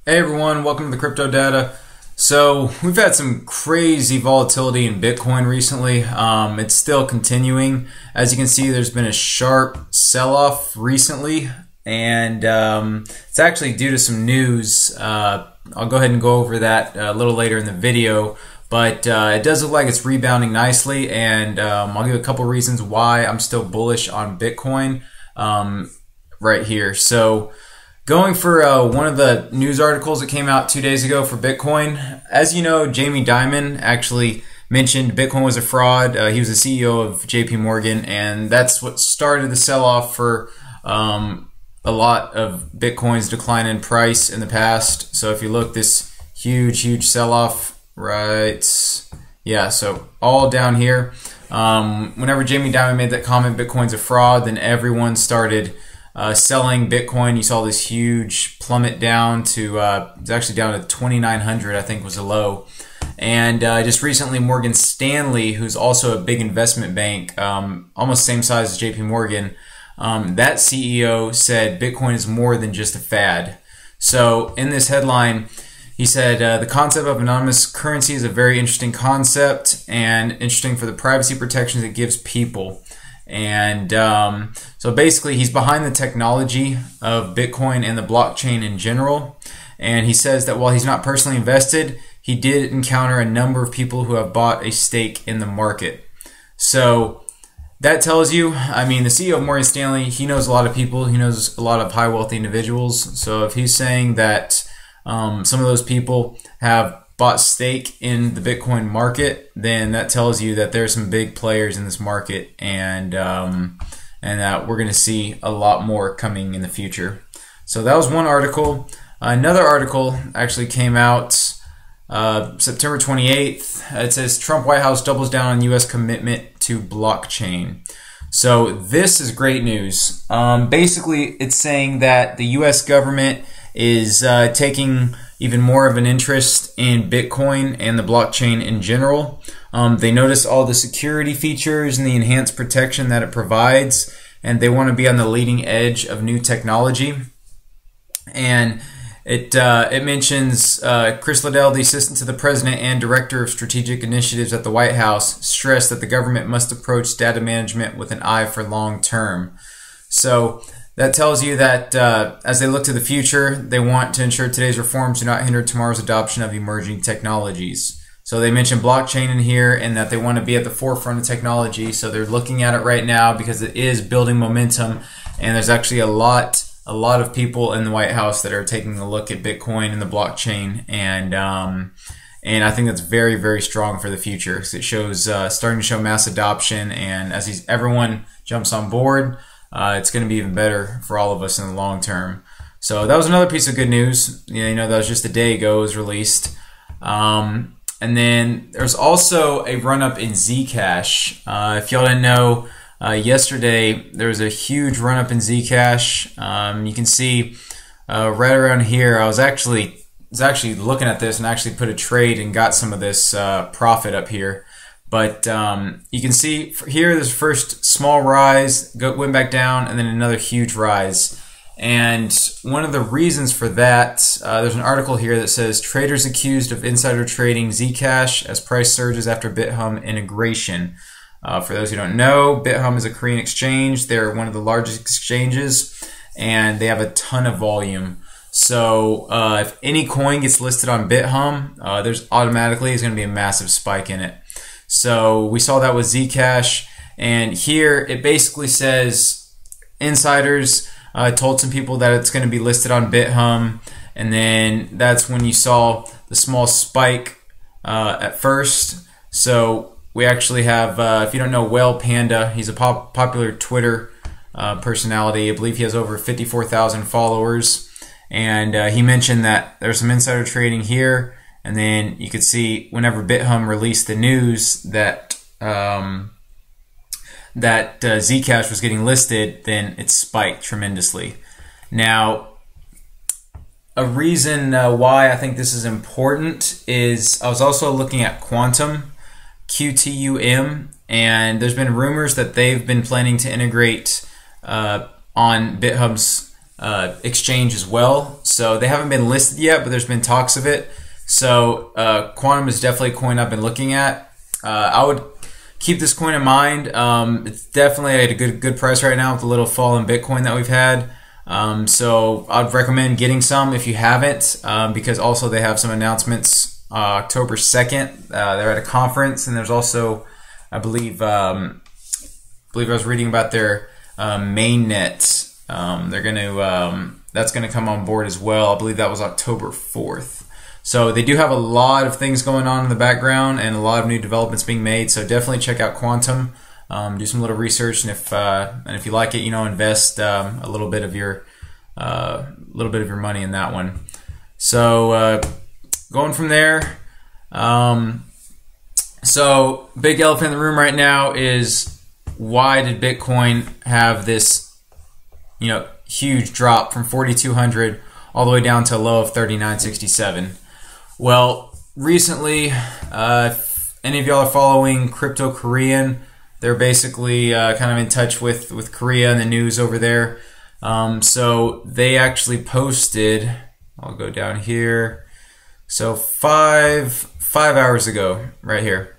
Hey everyone, welcome to the Crypto Data. So we've had some crazy volatility in Bitcoin recently. It's still continuing. As you can see, there's been a sharp sell-off recently, and it's actually due to some news. I'll go ahead and go over that a little later in the video, but it does look like it's rebounding nicely, and I'll give a couple reasons why I'm still bullish on Bitcoin right here. So going for one of the news articles that came out 2 days ago for Bitcoin. As you know, Jamie Dimon actually mentioned Bitcoin was a fraud. He was the CEO of JP Morgan, and that's what started the sell-off for a lot of Bitcoin's decline in price in the past. So if you look, this huge sell-off, right? Yeah, so all down here. Whenever Jamie Dimon made that comment, Bitcoin's a fraud, then everyone started selling Bitcoin. You saw this huge plummet down to, it's actually down to 2,900, I think was the low. And just recently, Morgan Stanley, who's also a big investment bank, almost same size as JP Morgan, that CEO said Bitcoin is more than just a fad. So in this headline, he said, the concept of anonymous currency is a very interesting concept and interesting for the privacy protections it gives people. And so basically he's behind the technology of Bitcoin and the blockchain in general. And he says that while he's not personally invested, he did encounter a number of people who have bought a stake in the market. So that tells you, I mean, the CEO of Morgan Stanley, he knows a lot of people. He knows a lot of high wealthy individuals. So if he's saying that some of those people have bought stake in the Bitcoin market, then that tells you that there's some big players in this market, and that we're going to see a lot more coming in the future. So that was one article. Another article actually came out September 28th. It says Trump White House doubles down on U.S. commitment to blockchain. So this is great news. Basically, it's saying that the U.S. government is taking even more of an interest in Bitcoin and the blockchain in general. They notice all the security features and the enhanced protection that it provides, and they want to be on the leading edge of new technology. And it mentions Chris Liddell, the assistant to the president and director of strategic initiatives at the White House, stressed that the government must approach data management with an eye for long term. So that tells you that as they look to the future, they want to ensure today's reforms do not hinder tomorrow's adoption of emerging technologies. So they mentioned blockchain in here, and that they want to be at the forefront of technology. So they're looking at it right now because it is building momentum, and there's actually a lot of people in the White House that are taking a look at Bitcoin and the blockchain, and I think that's very strong for the future, because it shows starting to show mass adoption, and as everyone jumps on board, it's going to be even better for all of us in the long term. So that was another piece of good news. You know, that was just a day ago it was released. And then there's also a run-up in Zcash. If y'all didn't know, yesterday there was a huge run-up in Zcash. You can see right around here, I was actually looking at this and actually put a trade and got some of this profit up here. But you can see here, this first small rise, went back down, and then another huge rise. And one of the reasons for that, there's an article here that says, traders accused of insider trading Zcash as price surges after BitHum integration. For those who don't know, BitHum is a Korean exchange. They're one of the largest exchanges, and they have a ton of volume. So if any coin gets listed on BitHum, there's automatically is going to be a massive spike in it. So we saw that with Zcash, and here it basically says insiders told some people that it's going to be listed on BitHum, and then that's when you saw the small spike at first. So we actually have, if you don't know, Whale Panda, he's a popular Twitter personality. I believe he has over 54,000 followers, and he mentioned that there's some insider trading here. And then you could see whenever BitHum released the news that Zcash was getting listed, then it spiked tremendously. Now, a reason why I think this is important is I was also looking at Quantum, QTUM, and there's been rumors that they've been planning to integrate on BitHum's exchange as well. So they haven't been listed yet, but there's been talks of it. So QTUM is definitely a coin I've been looking at. I would keep this coin in mind. It's definitely at a good price right now with the little fall in Bitcoin that we've had. So I'd recommend getting some if you haven't, because also they have some announcements October 2nd. They're at a conference, and there's also, I believe I was reading about their mainnet. They're going to that's going to come on board as well. I believe that was October 4th. So they do have a lot of things going on in the background and a lot of new developments being made. So definitely check out QTUM. Do some little research, and if you like it, invest a little bit of your money in that one. So going from there, so big elephant in the room right now is, why did Bitcoin have this huge drop from 4,200 all the way down to a low of 3,967? Well, recently, if any of y'all are following Crypto Korean, they're basically kind of in touch with Korea and the news over there. So they actually posted, I'll go down here. So five hours ago, right here.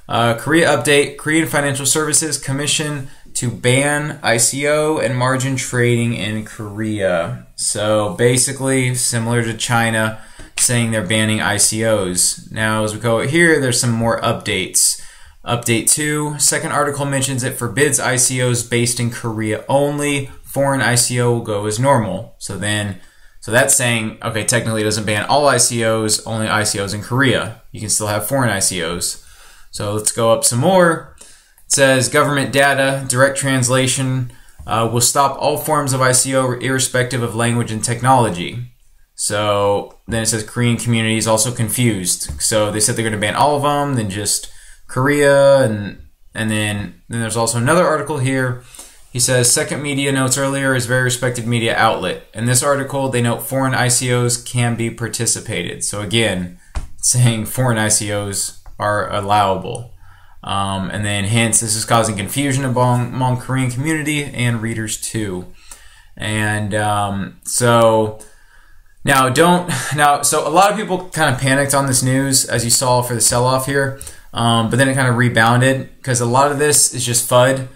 Korea update, Korean Financial Services Commission to ban ICO and margin trading in Korea. So basically similar to China, saying they're banning ICOs. Now as we go here, there's some more updates. Update 2, second article mentions it forbids ICOs based in Korea only. Foreign ICO will go as normal. So that's saying, okay, technically it doesn't ban all ICOs, only ICOs in Korea. You can still have foreign ICOs. So let's go up some more. It says government data, direct translation, will stop all forms of ICO irrespective of language and technology. So then it says Korean community is also confused. So they said they're going to ban all of them, then just Korea, and then there's also another article here. He says Second Media notes earlier is a very respected media outlet. In this article, they note foreign ICOs can be participated. So again, saying foreign ICOs are allowable. And then hence this is causing confusion among Korean community and readers too. And so a lot of people kind of panicked on this news, as you saw for the sell-off here, but then it kind of rebounded because a lot of this is just FUD,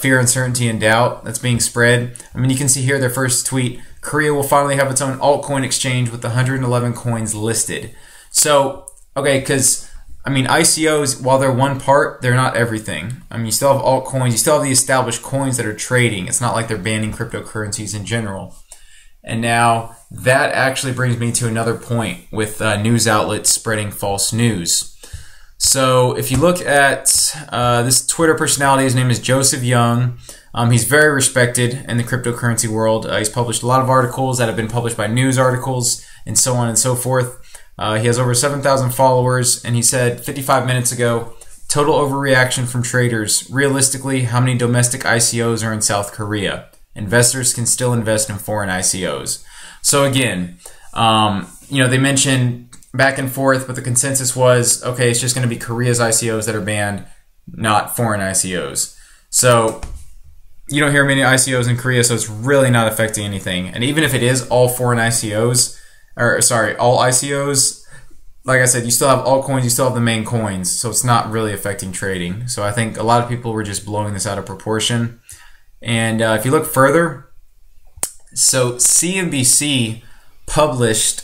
fear, uncertainty, and doubt that's being spread. I mean, you can see here their first tweet, Korea will finally have its own altcoin exchange with 111 coins listed. So, okay, because, I mean, ICOs, while they're one part, they're not everything. I mean, you still have altcoins, you still have the established coins that are trading. It's not like they're banning cryptocurrencies in general. And now that actually brings me to another point with news outlets spreading false news. So if you look at this Twitter personality, his name is Joseph Young. He's very respected in the cryptocurrency world. He's published a lot of articles that have been published by news articles and so on and so forth. He has over 7,000 followers, and he said 55 minutes ago, total overreaction from traders. Realistically, how many domestic ICOs are in South Korea? Investors can still invest in foreign ICOs. So again, they mentioned back and forth, but the consensus was, okay, it's just going to be Korea's ICOs that are banned, not foreign ICOs. So you don't hear many ICOs in Korea, so it's really not affecting anything. And even if it is all foreign ICOs, all ICOs, like I said, you still have altcoins, you still have the main coins, so it's not really affecting trading. So I think a lot of people were just blowing this out of proportion. And if you look further, so CNBC published,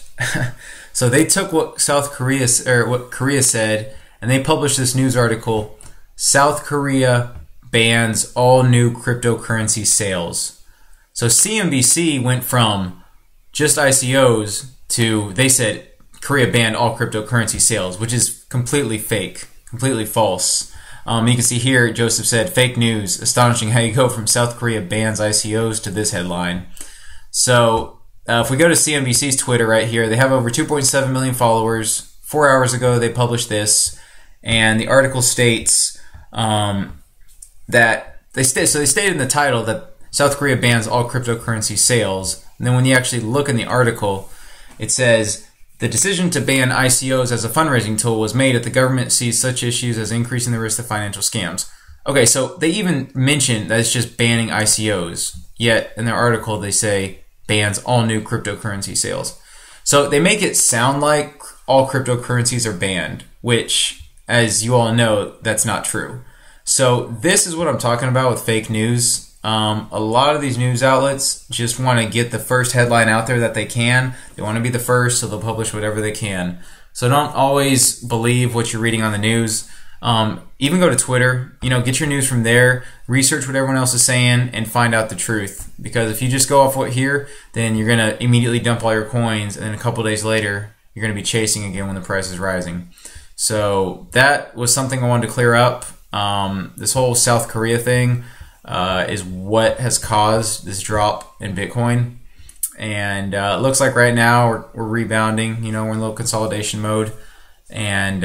so they took what what Korea said, and they published this news article, South Korea bans all new cryptocurrency sales. So CNBC went from just ICOs to, they said Korea banned all cryptocurrency sales, which is completely fake, completely false. You can see here, Joseph said, fake news, astonishing how you go from South Korea bans ICOs to this headline. So if we go to CNBC's Twitter right here, they have over 2.7 million followers. 4 hours ago, they published this, and the article states that they stated in the title that South Korea bans all cryptocurrency sales. And then when you actually look in the article, it says, the decision to ban ICOs as a fundraising tool was made if the government sees such issues as increasing the risk of financial scams. Okay, so they even mention that it's just banning ICOs. Yet in their article they say bans all new cryptocurrency sales. So they make it sound like all cryptocurrencies are banned, which, as you all know, that's not true. So this is what I'm talking about with fake news. A lot of these news outlets just want to get the first headline out there that they can. They want to be the first, so they'll publish whatever they can. So don't always believe what you're reading on the news. Even go to Twitter, get your news from there, research what everyone else is saying, and find out the truth. Because if you just go off what here, then you're going to immediately dump all your coins, and then a couple days later, you're going to be chasing again when the price is rising. So that was something I wanted to clear up. This whole South Korea thing is what has caused this drop in Bitcoin. And it looks like right now we're rebounding. We're in a little consolidation mode. And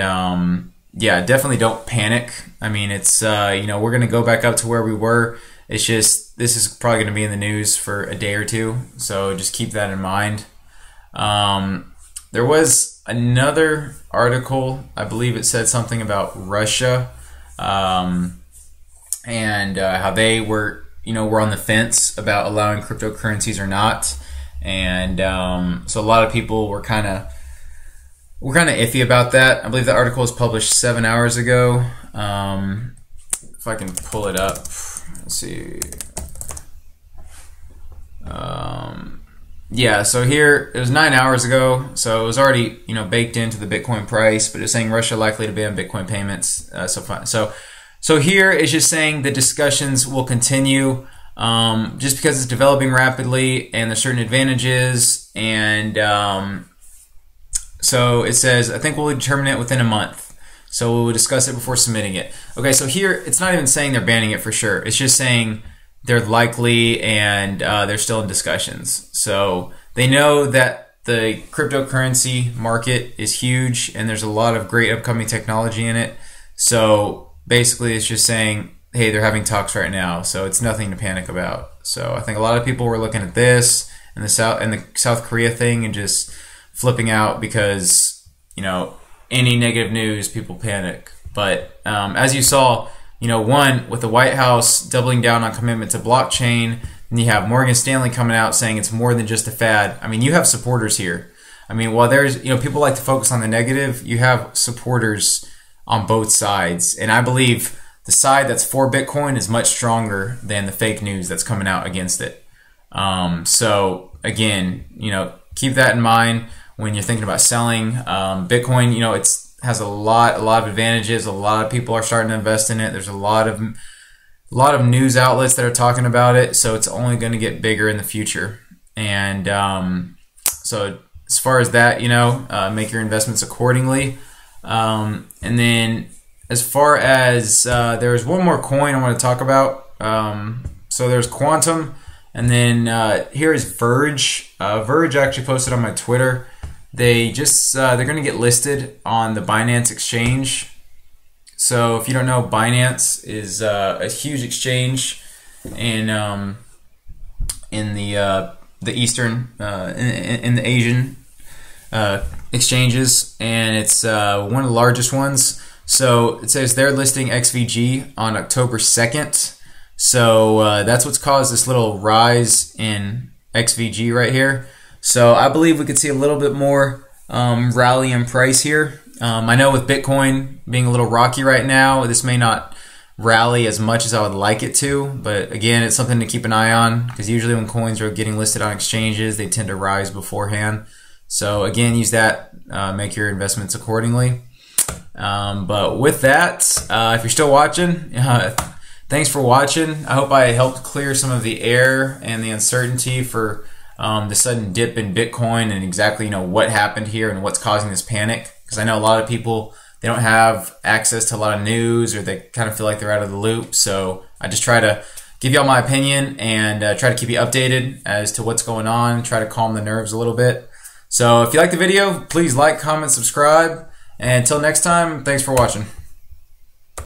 yeah, definitely don't panic. I mean, it's we're going to go back up to where we were. It's just this is probably going to be in the news for a day or two. So just keep that in mind. There was another article, I believe it said something about Russia. And how they were, were on the fence about allowing cryptocurrencies or not, and so a lot of people were kind of iffy about that. I believe the article was published 7 hours ago. If I can pull it up, let's see. Yeah, so here it was 9 hours ago, so it was already baked into the Bitcoin price, but it's saying Russia likely to ban Bitcoin payments. So here it's just saying the discussions will continue just because it's developing rapidly and there's certain advantages. And so it says, I think we'll determine it within a month. So we'll discuss it before submitting it. Okay, so here it's not even saying they're banning it for sure. It's just saying they're likely and they're still in discussions. So they know that the cryptocurrency market is huge and there's a lot of great upcoming technology in it. So basically, it's just saying, hey, they're having talks right now, so it's nothing to panic about. So I think a lot of people were looking at this and the South Korea thing and just flipping out because any negative news, people panic. But as you saw, one with the White House doubling down on commitment to blockchain, and you have Morgan Stanley coming out saying it's more than just a fad. I mean, you have supporters here. I mean, while there's people like to focus on the negative, you have supporters on both sides. And I believe the side that's for Bitcoin is much stronger than the fake news that's coming out against it. So again, keep that in mind when you're thinking about selling. Bitcoin, it has a lot of advantages. A lot of people are starting to invest in it. There's a lot of news outlets that are talking about it. So it's only going to get bigger in the future. And so as far as that, make your investments accordingly. And then as far as there's one more coin I want to talk about. So there's QTUM, and then here is Verge. Verge actually posted on my Twitter. They just they're going to get listed on the Binance exchange. So if you don't know, Binance is a huge exchange in the Eastern in the Asian exchanges, and it's one of the largest ones. So it says they're listing XVG on October 2nd. So that's what's caused this little rise in XVG right here. So I believe we could see a little bit more rally in price here. I know with Bitcoin being a little rocky right now, this may not rally as much as I would like it to, but again, it's something to keep an eye on because usually when coins are getting listed on exchanges, they tend to rise beforehand. So again, use that, make your investments accordingly. But with that, if you're still watching, thanks for watching. I hope I helped clear some of the air and the uncertainty for the sudden dip in Bitcoin and exactly what happened here and what's causing this panic. Because I know a lot of people, they don't have access to a lot of news, or they kind of feel like they're out of the loop. So I just try to give y'all my opinion and try to keep you updated as to what's going on, try to calm the nerves a little bit. So if you like the video, please like, comment, subscribe. And until next time, thanks for watching.